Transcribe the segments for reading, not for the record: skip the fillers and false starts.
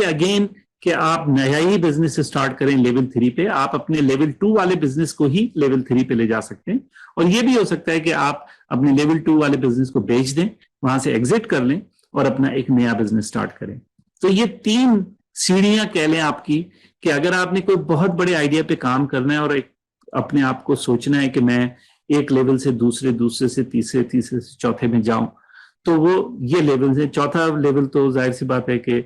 کہ اگین کہ آپ نیا ہی بزنس اسٹارٹ کریں لیول 3 پہ, آپ اپنے لیول 2 والے بزنس کو ہی لیول 3 پہ لے جا سکتے ہیں. اور یہ بھی ہو سکتا ہے کہ آپ اپنے لیول 2 والے بزنس کو بیچ دیں, وہاں سے ایگزٹ کر لیں اور اپنا ایک نیا بزنس اسٹارٹ کریں. تو یہ 3 سیڑھیاں کہہ لیں آپ کی, کہ اگر آپ نے کوئی بہت بڑے آئیڈیا پہ کام کرنا ہے اور اپنے آپ کو سوچنا ہے کہ میں ایک لیول سے دوسرے سے تیسرے سے چوتھے میں جاؤں, تو وہ یہ لیول ہے. چوتھا لیول تو ظاہر سی بات ہے کہ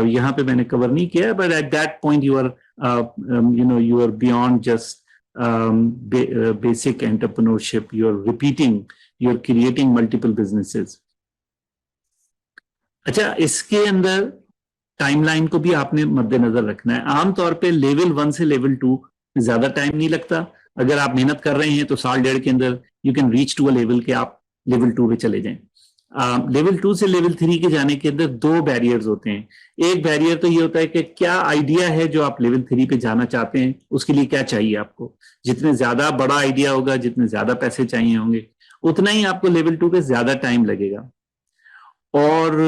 یہاں پہ میں نے کور نہیں کیا, but at that point you are beyond just basic entrepreneurship, you are repeating, you are creating multiple businesses. اچھا, اس کے اندر ٹائم لائن کو بھی آپ نے مد نظر رکھنا ہے. عام طور پہ لیول 1 سے لیول 2 زیادہ ٹائم نہیں لگتا. اگر آپ محنت کر رہے ہیں تو سال ڈیڑھ کے اندر you can reach to a level کہ آپ لیول 2 پہ چلے جائیں. لیول 2 سے لیول 3 کے جانے کے اندر 2 بیریئرز ہوتے ہیں. ایک بیریئر تو یہ ہوتا ہے کہ کیا آئیڈیا ہے جو آپ لیول 3 پہ جانا چاہتے ہیں, اس کے لیے کیا چاہیے آپ کو. جتنے زیادہ بڑا آئیڈیا ہوگا, جتنے زیادہ پیسے چاہیے ہوں گے, اتنا ہی آپ کو لیول 2 پہ زیادہ ٹائم لگے گا. اور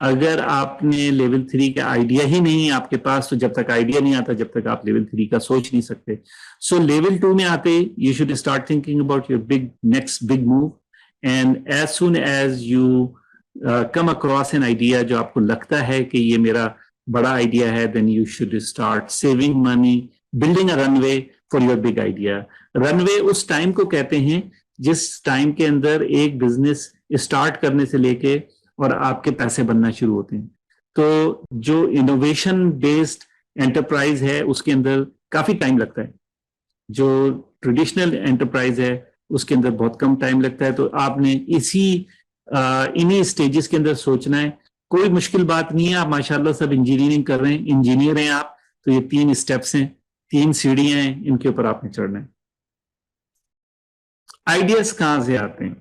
اگر آپ نے لیول 3 کا آئیڈیا ہی نہیں آپ کے پاس, تو جب تک آئیڈیا نہیں آتا جب تک آپ لیول 3 کا سوچ نہیں سکتے. سو لیول 2 میں آتے you should start thinking about your next big move, and as soon as you come across an idea جو آپ کو لگتا ہے کہ یہ میرا بڑا آئیڈیا ہے, then you should start saving money, building a runway for your big idea. Runway اس ٹائم کو کہتے ہیں جس ٹائم کے اندر ایک بزنس اسٹارٹ کرنے سے لے کے اور آپ کے پیسے بننا شروع ہوتے ہیں. تو جو انوویشن بیسڈ انٹرپرائز ہے اس کے اندر کافی ٹائم لگتا ہے, جو ٹریڈیشنل انٹرپرائز ہے اس کے اندر بہت کم ٹائم لگتا ہے. تو آپ نے انہی اسٹیجز کے اندر سوچنا ہے. کوئی مشکل بات نہیں ہے, آپ ماشاءاللہ سب انجینئرنگ کر رہے ہیں, انجینئر ہیں آپ, تو یہ 3 اسٹیپس ہیں, 3 سیڑھیاں ہیں, ان کے اوپر آپ نے چڑھنا ہے. آئیڈیاز کہاں سے آتے ہیں؟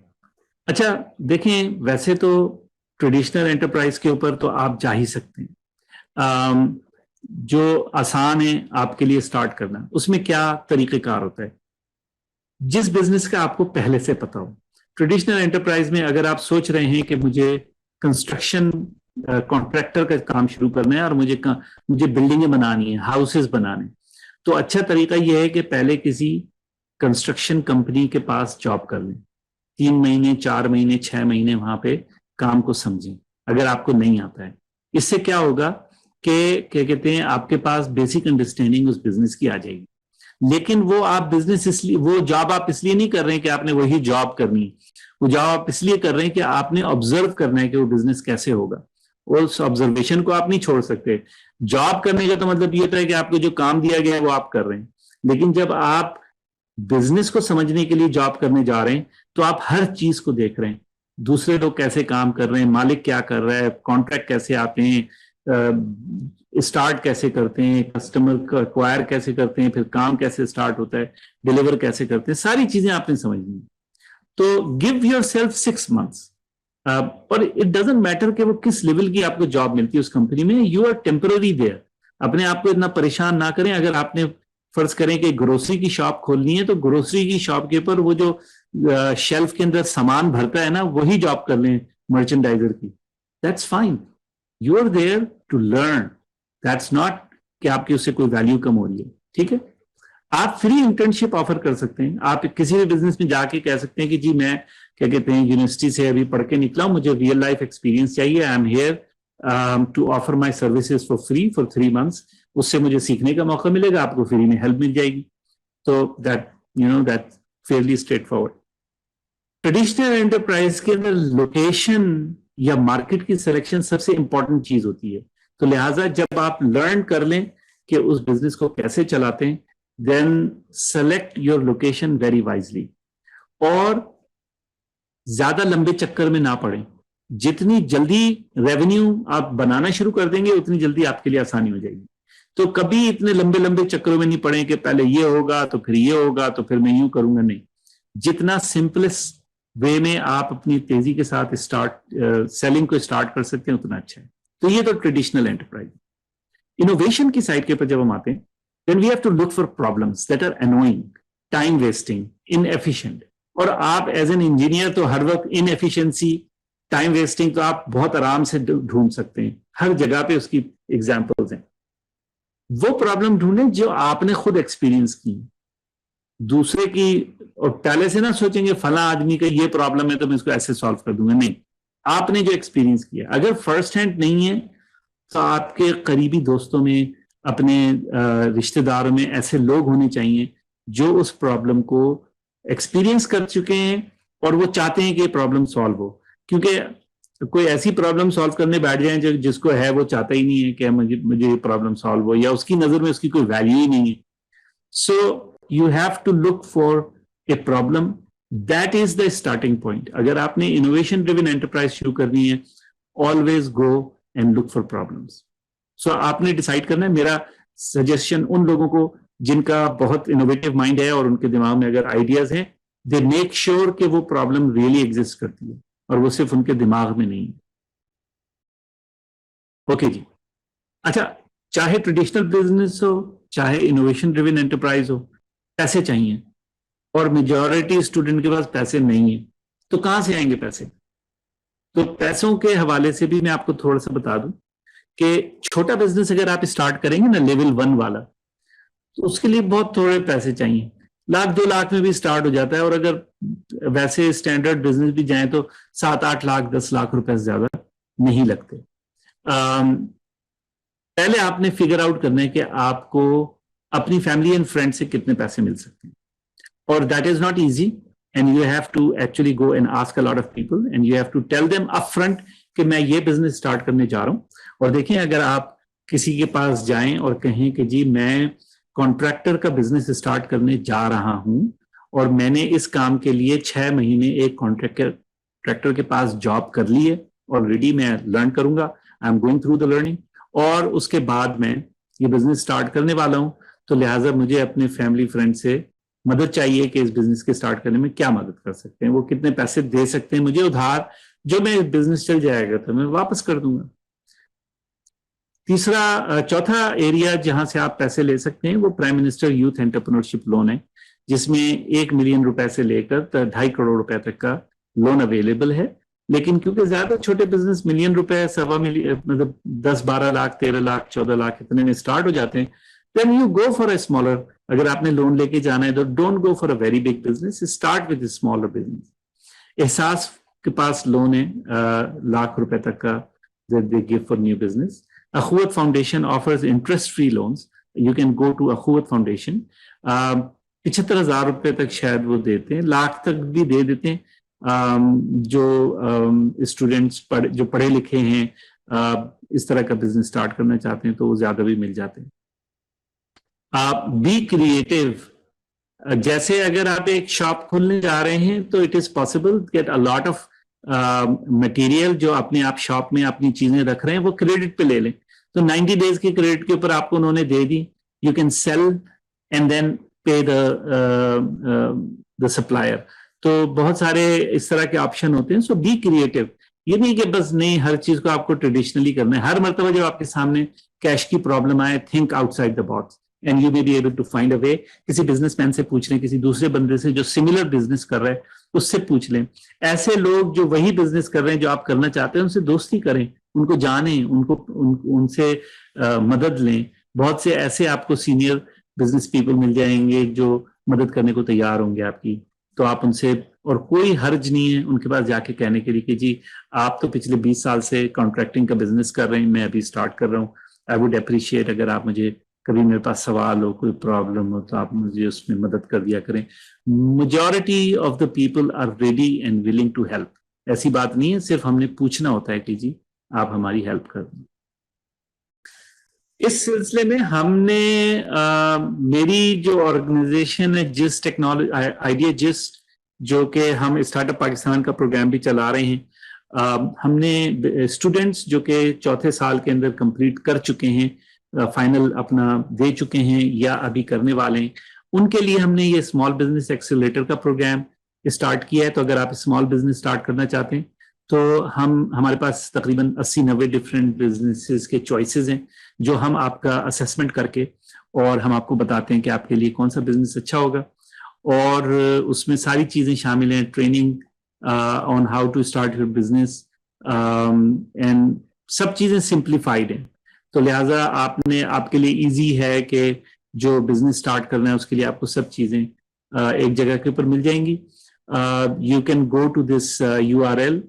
اچھا دیکھیں, ویسے تو ٹریڈیشنل انٹرپرائز کے اوپر تو آپ جا ہی سکتے ہیں, جو آسان ہے آپ کے لیے اسٹارٹ کرنا. اس میں کیا طریقہ کار ہوتا ہے؟ جس بزنس کا آپ کو پہلے سے پتا ہو. ٹریڈیشنل انٹرپرائز میں اگر آپ سوچ رہے ہیں کہ مجھے کنسٹرکشن کانٹریکٹر کا کام شروع کرنا ہے اور مجھے بلڈنگیں بنانی ہیں, ہاؤسز بنانے, تو اچھا طریقہ یہ ہے کہ پہلے کسی کنسٹرکشن کمپنی کے پاس جاب کر لیں. 3 مہینے 4 مہینے 6 مہینے وہاں پہ کام کو سمجھیں اگر آپ کو نہیں آتا ہے. اس سے کیا ہوگا کہ کیا کہتے ہیں, آپ کے پاس بیسک انڈرسٹینڈنگ اس بزنس کی آ جائے گی. لیکن وہ آپ بزنس اس لیے, وہ جاب آپ اس لیے نہیں کر رہے ہیں کہ آپ نے وہی جاب کرنی, وہ جاب آپ اس لیے کر رہے ہیں کہ آپ نے آبزرو کرنا ہے کہ وہ بزنس کیسے ہوگا. اور اس آبزرویشن کو آپ نہیں چھوڑ سکتے. جاب کرنے کا تو مطلب یہ ہوتا ہے کہ آپ کو جو کام دیا گیا ہے وہ آپ کر رہے ہیں, لیکن جب آپ بزنس کو سمجھنے کے لیے جاب کرنے جا رہے ہیں تو آپ ہر چیز کو دیکھ رہے ہیں. دوسرے لوگ کیسے کام کر رہے ہیں, مالک کیا کر رہا ہے, کانٹریکٹ کیسے آتے ہیں, اسٹارٹ کیسے کرتے ہیں, کسٹمر کو ایکوائر کیسے کرتے ہیں, پھر کام کیسے اسٹارٹ ہوتا ہے, ڈیلیور کیسے کرتے ہیں, ساری چیزیں آپ نے سمجھنی. تو گیو یور سیلف 6 months. اور اٹ ڈزنٹ میٹر کہ وہ کس لیول کی آپ کو جاب ملتی ہے اس کمپنی میں, یو آر ٹیمپرری دیئر. اپنے آپ کو اتنا پریشان نہ کریں. اگر آپ نے فرض کریں کہ گروسری کی شاپ کھولنی ہے تو گروسری کی شاپ کے اوپر وہ جو شیلف کے اندر سامان بھرتا ہے نا, وہی جاب کر لیں مرچنڈائزر کی. That's fine, you are there to learn, that's not کہ آپ کی اس سے کوئی ویلیو کم ہو رہی ہے. ٹھیک ہے, آپ فری انٹرنشپ آفر کر سکتے ہیں. آپ کسی بھی بزنس میں جا کے کہہ سکتے ہیں کہ جی میں کیا کہتے ہیں یونیورسٹی سے ابھی پڑھ کے نکلا ہوں, مجھے ریئل لائف ایکسپیرینس چاہیے, I am here to offer my services for free for 3 months. اس سے مجھے سیکھنے کا موقع ملے گا, آپ کو فری میں ہیلپ مل جائے گی. تو that fairly straight forward. Traditional enterprise کے اندر لوکیشن یا مارکیٹ کی سلیکشن سب سے امپورٹنٹ چیز ہوتی ہے. تو لہٰذا جب آپ لرن کر لیں کہ اس بزنس کو کیسے چلاتے ہیں, then select your location very wisely. اور زیادہ لمبے چکر میں نہ پڑیں. جتنی جلدی ریونیو آپ بنانا شروع کر دیں گے اتنی جلدی آپ کے لیے آسانی ہو جائے گی. تو کبھی اتنے لمبے لمبے چکروں میں نہیں پڑیں کہ پہلے یہ ہوگا تو پھر یہ ہوگا تو پھر میں یوں کروں گا. نہیں, جتنا سمپلسٹ وے میں آپ اپنی تیزی کے ساتھ سیلنگ کو اسٹارٹ کر سکتے ہیں اتنا اچھا ہے. تو یہ تو ٹریڈیشنل انٹرپرائز. انوویشن کی سائڈ کے اوپر جب ہم آتے ہیں, then we have to look for problems that are annoying, time wasting, inefficient. اور آپ ایز این انجینئر تو ہر وقت ان ایفیشنسی, ٹائم ویسٹنگ تو آپ بہت آرام سے ڈھونڈ سکتے ہیں. ہر جگہ پہ اس کی ایگزامپلز ہیں. وہ پرابلم ڈھونڈیں جو آپ نے خود ایکسپیرینس کی, دوسرے کی, اور پہلے سے نہ سوچیں گے فلاں آدمی کا یہ پرابلم ہے تو میں اس کو ایسے سالو کر دوں گا. نہیں, آپ نے جو ایکسپیرینس کیا, اگر فرسٹ ہینڈ نہیں ہے تو آپ کے قریبی دوستوں میں, اپنے رشتہ داروں میں ایسے لوگ ہونے چاہیے جو اس پرابلم کو ایکسپیرینس کر چکے ہیں اور وہ چاہتے ہیں کہ یہ پرابلم سالو ہو. کیونکہ کوئی ایسی پرابلم سالو کرنے بیٹھ جائیں جس کو ہے وہ چاہتا ہی نہیں ہے کہ مجھے یہ پرابلم سالو ہو, یا اس کی نظر میں اس کی کوئی ویلیو ہی نہیں ہے. So you have to look for a problem, that is the starting point. اگر آپ نے انوویشن ڈریون انٹرپرائز شروع کرنی ہے, always go and look for problems. So آپ نے ڈیسائیڈ کرنا ہے. میرا سجیشن ان لوگوں کو جن کا بہت انوویٹو مائنڈ ہے اور ان کے دماغ میں اگر آئیڈیاز ہیں, دے میک شیور کہ وہ پرابلم ریئلی ایگزسٹ کرتی ہے اور وہ صرف ان کے دماغ میں نہیں ہے. اوکے جی. اچھا, چاہے ٹریڈیشنل بزنس ہو چاہے انوویشن ڈریون انٹرپرائز ہو, پیسے چاہیے, اور میجورٹی اسٹوڈنٹ کے پاس پیسے نہیں ہیں. تو کہاں سے آئیں گے پیسے؟ تو پیسوں کے حوالے سے بھی میں آپ کو تھوڑا سا بتا دوں کہ چھوٹا بزنس اگر آپ اسٹارٹ کریں گے نا لیول 1 والا, تو اس کے لیے بہت تھوڑے پیسے چاہیے. 1,00,000 2 لاکھ میں بھی اسٹارٹ ہو جاتا ہے, اور اگر ویسے اسٹینڈرڈ بزنس بھی جائیں تو 7-8 لاکھ 10 لاکھ روپے سے زیادہ نہیں لگتے. پہلے آپ نے فگر آؤٹ کرنا ہے کہ آپ کو اپنی فیملی اینڈ فرینڈ سے کتنے پیسے مل سکتے ہیں, اور that is not easy, and you have to actually go and ask a lot of people and you have to tell them upfront کہ میں یہ بزنس اسٹارٹ کرنے جا رہا ہوں. اور دیکھیں, اگر آپ کسی کے پاس جائیں اور کہیں کہ جی میں کانٹریکٹر کا بزنس اسٹارٹ کرنے جا رہا ہوں اور میں نے اس کام کے لیے 6 مہینے ایک کانٹریکٹر کے پاس جاب کر لی ہے, آلریڈی میں لرن کروں گا, I am going through the learning, اور اس کے بعد میں یہ بزنس اسٹارٹ کرنے والا ہوں, تو لہٰذا مجھے اپنے فیملی فرینڈ سے مدد چاہیے کہ اس بزنس کے اسٹارٹ کرنے میں کیا مدد کر سکتے ہیں, وہ کتنے پیسے دے سکتے ہیں مجھے ادھار, جو میں بزنس چل جائے گا تو میں واپس کر دوں گا. چوتھا ایریا جہاں سے آپ پیسے لے سکتے ہیں وہ prime minister youth entrepreneurship loan ہے, جس میں 1 ملین روپے سے لے کر 2.5 کروڑ روپے تک کا لون اویلیبل ہے. لیکن کیونکہ زیادہ چھوٹے بزنس 1 ملین روپے, 1.25 ملین, مطلب 10-12 لاکھ 13 لاکھ 14 لاکھ اتنے میں اسٹارٹ ہو جاتے ہیں, then you go for a smaller. اگر آپ نے لون لے کے جانا ہے تو don't go for a very big business, start with a smaller business. Ehsaas کے پاس لون ہے 1 لاکھ روپے تک کا, they give for new business. Akhuwat foundation offers interest free loans, you can go to Akhuwat foundation. 75,000 روپے تک شاید وہ دیتے ہیں, لاکھ تک بھی دے دیتے ہیں. جو اسٹوڈینٹس جو پڑھے لکھے ہیں اس طرح کا بزنس اسٹارٹ کرنا چاہتے ہیں تو وہ زیادہ بھی مل جاتے ہیں. بی کریٹو, جیسے اگر آپ ایک شاپ کھولنے جا رہے ہیں تو it is possible get a lot of material جو اپنے آپ شاپ میں اپنی چیزیں رکھ رہے ہیں وہ کریڈٹ پہ لے لیں. تو 90 days کے کریڈٹ کے اوپر آپ کو انہوں نے دے دی, you can sell and then pay the supplier. تو بہت سارے اس طرح کے آپشن ہوتے ہیں. سو بی کریٹو, یہ نہیں کہ بس نہیں ہر چیز کو آپ کو ٹریڈیشنلی کرنا ہے. ہر مرتبہ جب آپ کے سامنے کیش کی پرابلم آئے, think outside the box and you may be able to find a way. کسی بزنس مین سے پوچھ لیں, کسی دوسرے بندے سے جو سملر بزنس کر رہا ہے اس سے پوچھ لیں. ایسے لوگ جو وہی بزنس کر رہے ہیں جو آپ کرنا چاہتے ہیں ان سے دوستی کریں, ان کو جانیں, ان سے مدد لیں. بہت سے ایسے آپ کو سینئر بزنس پیپل مل جائیں گے جو مدد کرنے کو تیار ہوں گے آپ کی. تو آپ ان سے, اور کوئی حرج نہیں ہے ان کے پاس جا کے کہنے کے لیے کہ جی آپ تو پچھلے 20 سال سے کانٹریکٹنگ کا بزنس کر رہے ہیں, میں ابھی اسٹارٹ کر رہا ہوں, آئی ووڈ اپریشیٹ اگر آپ مجھے کبھی میرے پاس سوال ہو, کوئی پرابلم ہو تو آپ مجھے اس میں مدد کر دیا کریں. Majority of the people are ready and willing to help. ایسی بات نہیں ہے, صرف ہم نے پوچھنا ہوتا ہے کہ جی آپ ہماری ہیلپ کر دیں. اس سلسلے میں ہم نے میری جو آرگنائزیشن ہے جس ٹیکنالوجی آئیڈیا جس, جو کہ ہم اسٹارٹ اپ پاکستان کا پروگرام بھی چلا رہے ہیں, ہم نے اسٹوڈنٹس جو کہ 4تھے سال کے اندر کمپلیٹ کر چکے ہیں, فائنل اپنا دے چکے ہیں یا ابھی کرنے والے ہیں, ان کے لیے ہم نے یہ اسمال بزنس ایکسیلریٹر کا پروگرام اسٹارٹ کیا ہے. تو اگر آپ اسمال بزنس اسٹارٹ کرنا چاہتے ہیں تو ہمارے پاس تقریباً 80-90 ڈفرینٹ بزنسز کے چوائسیز ہیں جو ہم آپ کا اسیسمنٹ کر کے اور ہم آپ کو بتاتے ہیں کہ آپ کے لیے کون سا بزنس اچھا ہوگا. اور اس میں ساری چیزیں شامل ہیں, training on how to start your business, and سب چیزیں سمپلیفائڈ ہیں, تو لہٰذا آپ کے لیے ایزی ہے کہ جو بزنس اسٹارٹ کرنا ہے اس کے لیے آپ کو سب چیزیں ایک جگہ کے اوپر مل جائیں گی. You can go to this URL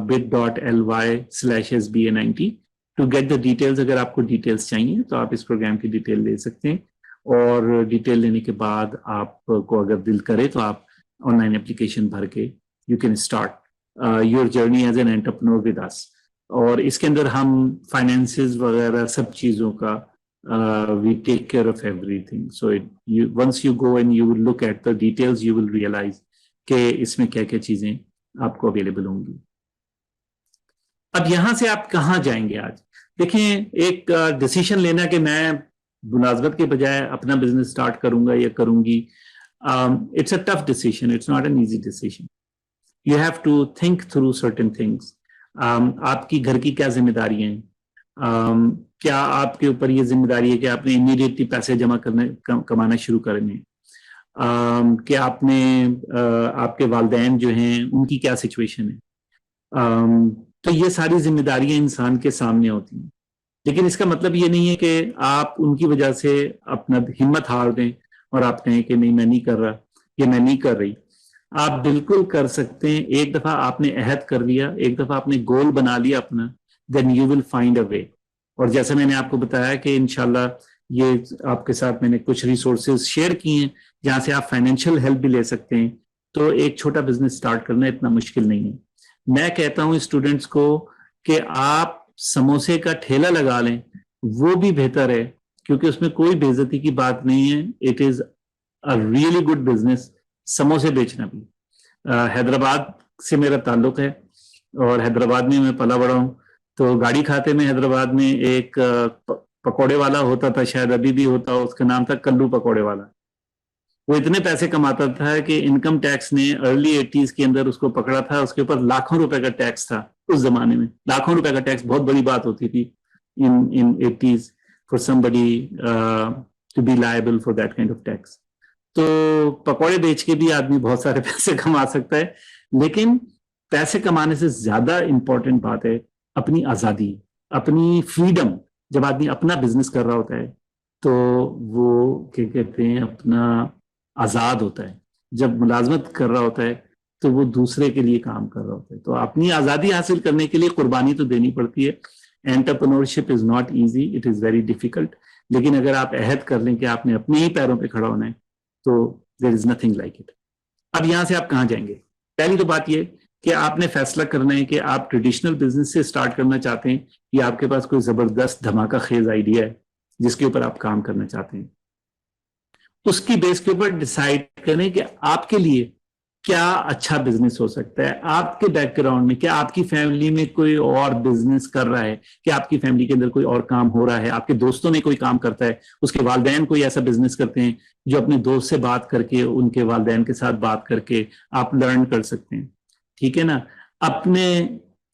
bit.ly/SBA90 to get the details. اگر آپ کو ڈیٹیلز چاہیے تو آپ اس پروگرام کی ڈیٹیل لے سکتے ہیں, اور ڈیٹیل لینے کے بعد آپ کو اگر دل کرے تو آپ آن لائن اپلیکیشن بھر کے you can start your journey as an entrepreneur with us. اور اس کے اندر ہم فائنینسز وغیرہ سب چیزوں کا we take care of everything. So once you go and you will look at the details, you will realize کہ اس میں کیا کیا چیزیں آپ کو اویلیبل ہوں گی. اب یہاں سے آپ کہاں جائیں گے؟ آج دیکھیں, ایک ڈیسیشن لینا کہ میں ملازمت کے بجائے اپنا بزنس اسٹارٹ کروں گا یا کروں گی, it's a tough decision, it's not an easy decision. You have to think through certain things. آپ کی گھر کی کیا ذمہ داریاں ہیں؟ کیا آپ کے اوپر یہ ذمہ داری ہے کہ آپ نے امیڈیٹلی پیسے جمع کمانا شروع کرنے, کہ آپ نے آپ کے والدین جو ہیں ان کی کیا سچویشن ہے؟ تو یہ ساری ذمہ داریاں انسان کے سامنے ہوتی ہیں, لیکن اس کا مطلب یہ نہیں ہے کہ آپ ان کی وجہ سے اپنا ہمت ہار دیں اور آپ کہیں کہ نہیں میں نہیں کر رہا یا میں نہیں کر رہی. آپ بالکل کر سکتے ہیں. ایک دفعہ آپ نے عہد کر لیا, ایک دفعہ آپ نے گول بنا لیا اپنا, then you will find a way. اور جیسا میں نے آپ کو بتایا کہ انشاءاللہ یہ آپ کے ساتھ میں نے کچھ ریسورسز شیئر کی ہیں جہاں سے آپ فائنینشیل ہیلپ بھی لے سکتے ہیں. تو ایک چھوٹا بزنس سٹارٹ کرنا اتنا مشکل نہیں ہے. میں کہتا ہوں اسٹوڈنٹس کو کہ آپ سموسے کا ٹھیلا لگا لیں, وہ بھی بہتر ہے, کیونکہ اس میں کوئی بے عزتی کی بات نہیں ہے. It is a really good business سموسے بیچنا بھی. حیدرآباد سے میرا تعلق ہے اور حیدرآباد میں میں پلا بڑا ہوں. تو گاڑی کھاتے میں حیدرآباد میں ایک پکوڑے والا ہوتا تھا, شاید ابھی بھی ہوتا, اس کا نام تھا کلو پکوڑے والا. وہ اتنے پیسے کماتا تھا کہ انکم ٹیکس نے ارلی 80s کے اندر اس کو پکڑا تھا. اس کے اوپر لاکھوں روپے کا ٹیکس تھا اس زمانے میں. لاکھوں روپے کا ٹیکس بہت بڑی بات ہوتی تھی in 80s for somebody to be liable for that kind of tax. تو پکوڑے بیچ کے بھی آدمی بہت سارے پیسے کما سکتا ہے, لیکن پیسے کمانے سے زیادہ امپورٹنٹ بات ہے اپنی آزادی, اپنی فریڈم. جب آدمی اپنا بزنس کر رہا ہوتا ہے تو وہ کیا کہتے ہیں اپنا آزاد ہوتا ہے. جب ملازمت کر رہا ہوتا ہے تو وہ دوسرے کے لیے کام کر رہا ہوتا ہے. تو اپنی آزادی حاصل کرنے کے لیے قربانی تو دینی پڑتی ہے. Entrepreneurship is not easy, it is very difficult. لیکن اگر آپ عہد کر لیں کہ آپ نے اپنے ہی پیروں پہ کھڑا ہونا ہے تو دیر از نتھنگ لائک اٹ. اب یہاں سے آپ کہاں جائیں گے؟ پہلی تو بات یہ کہ آپ نے فیصلہ کرنا ہے کہ آپ ٹریڈیشنل بزنس سے سٹارٹ کرنا چاہتے ہیں یا آپ کے پاس کوئی زبردست دھماکہ خیز آئیڈیا ہے جس کے اوپر آپ کام کرنا چاہتے ہیں. اس کی بیس کے اوپر ڈیسائیڈ کریں کہ آپ کے لیے کیا اچھا بزنس ہو سکتا ہے. آپ کے بیک گراؤنڈ میں کیا آپ کی فیملی میں کوئی اور بزنس کر رہا ہے, کیا آپ کی فیملی کے اندر کوئی اور کام ہو رہا ہے, آپ کے دوستوں میں کوئی کام کرتا ہے, اس کے والدین کوئی ایسا بزنس کرتے ہیں جو اپنے دوست سے بات کر کے, ان کے والدین کے ساتھ بات کر کے آپ لرن کر سکتے ہیں. ٹھیک ہے نا. اپنے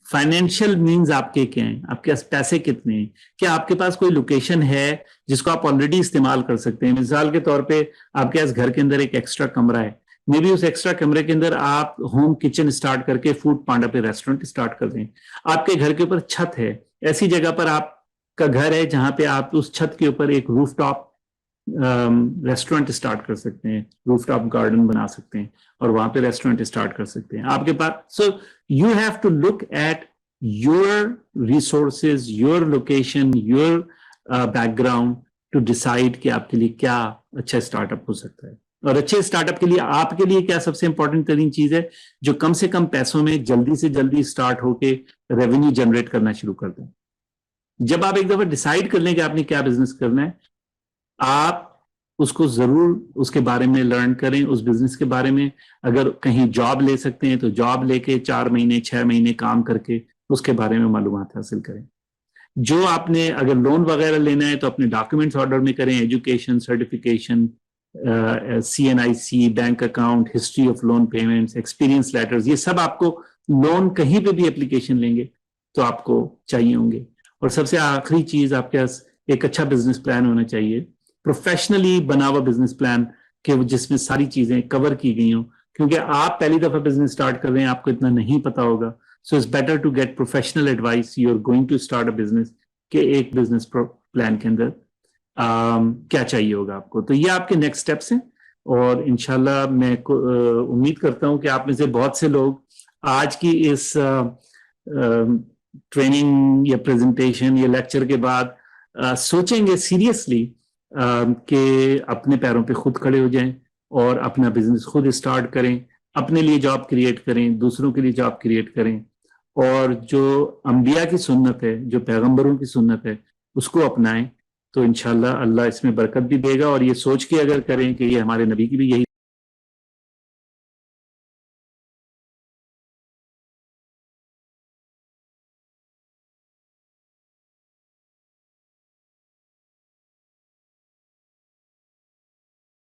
فائنینشیل مینز آپ کے کیا ہیں, آپ کے پاس پیسے کتنے ہیں, کیا آپ کے پاس کوئی لوکیشن ہے جس کو آپ آلریڈی استعمال کر سکتے ہیں. مثال کے طور پہ آپ کے پاس گھر کے اندر ایک ایکسٹرا کمرہ ہے, مے بی اس ایکسٹرا کمرے کے اندر آپ ہوم کچن اسٹارٹ کر کے فوڈ پانڈا پہ ریسٹورنٹ اسٹارٹ کر دیں. آپ کے گھر کے اوپر چھت ہے, ایسی جگہ پر آپ کا گھر ہے جہاں پہ آپ اس چھت کے اوپر ایک روف ٹاپ ریسٹورنٹ اسٹارٹ کر سکتے ہیں, روف ٹاپ گارڈن بنا سکتے ہیں اور وہاں پہ ریسٹورنٹ اسٹارٹ کر سکتے ہیں آپ کے پاس. So you have to look at your resources, your location, your background to decide کہ آپ کے لیے کیا اچھا اسٹارٹ اپ ہو سکتا ہے. اور اچھے اسٹارٹ اپ کے لیے آپ کے لیے کیا سب سے امپورٹنٹ ترین چیز ہے جو کم سے کم پیسوں میں جلدی سے جلدی اسٹارٹ ہو کے ریونیو جنریٹ کرنا شروع کر دیں. جب آپ ایک دفعہ ڈیسائیڈ کر لیں کہ آپ نے کیا بزنس کرنا ہے, آپ اس کو ضرور اس کے بارے میں لرن کریں, اس بزنس کے بارے میں. اگر کہیں جاب لے سکتے ہیں تو جاب لے کے 4 مہینے 6 مہینے کام کر کے اس کے بارے میں معلومات حاصل کریں. جو آپ نے اگر لون وغیرہ لینا ہے تو اپنے ڈاکیومنٹس آرڈر میں کریں, education certification, CNIC, bank account, history of loan payments, experience letters, یہ سب آپ کو لون کہیں پہ بھی اپلیکیشن لیں گے تو آپ کو چاہیے ہوں گے. اور سب سے آخری چیز آپ کے پاس ایک اچھا بزنس پلان ہونا چاہیے, پروفیشنلی بنا ہوا بزنس پلان کہ جس میں ساری چیزیں کور کی گئی ہوں. کیونکہ آپ پہلی دفعہ بزنس سٹارٹ کر رہے ہیں, آپ کو اتنا نہیں پتا ہوگا, So it's better to get professional advice. You're going to start a business کہ ایک بزنس پلان کے اندر کیا چاہیے ہوگا آپ کو. تو یہ آپ کے نیکسٹ اسٹیپس ہیں اور انشاءاللہ میں امید کرتا ہوں کہ آپ میں سے بہت سے لوگ آج کی اس ٹریننگ یا پریزنٹیشن یا لیکچر کے بعد سوچیں گے سیریسلی کہ اپنے پیروں پہ خود کھڑے ہو جائیں اور اپنا بزنس خود اسٹارٹ کریں, اپنے لیے جاب کریٹ کریں, دوسروں کے لیے جاب کریٹ کریں, اور جو انبیاء کی سنت ہے, جو پیغمبروں کی سنت ہے, اس کو اپنائیں. تو انشاءاللہ اللہ اس میں برکت بھی دے گا. اور یہ سوچ کے اگر کریں کہ یہ ہمارے نبی کی بھی یہی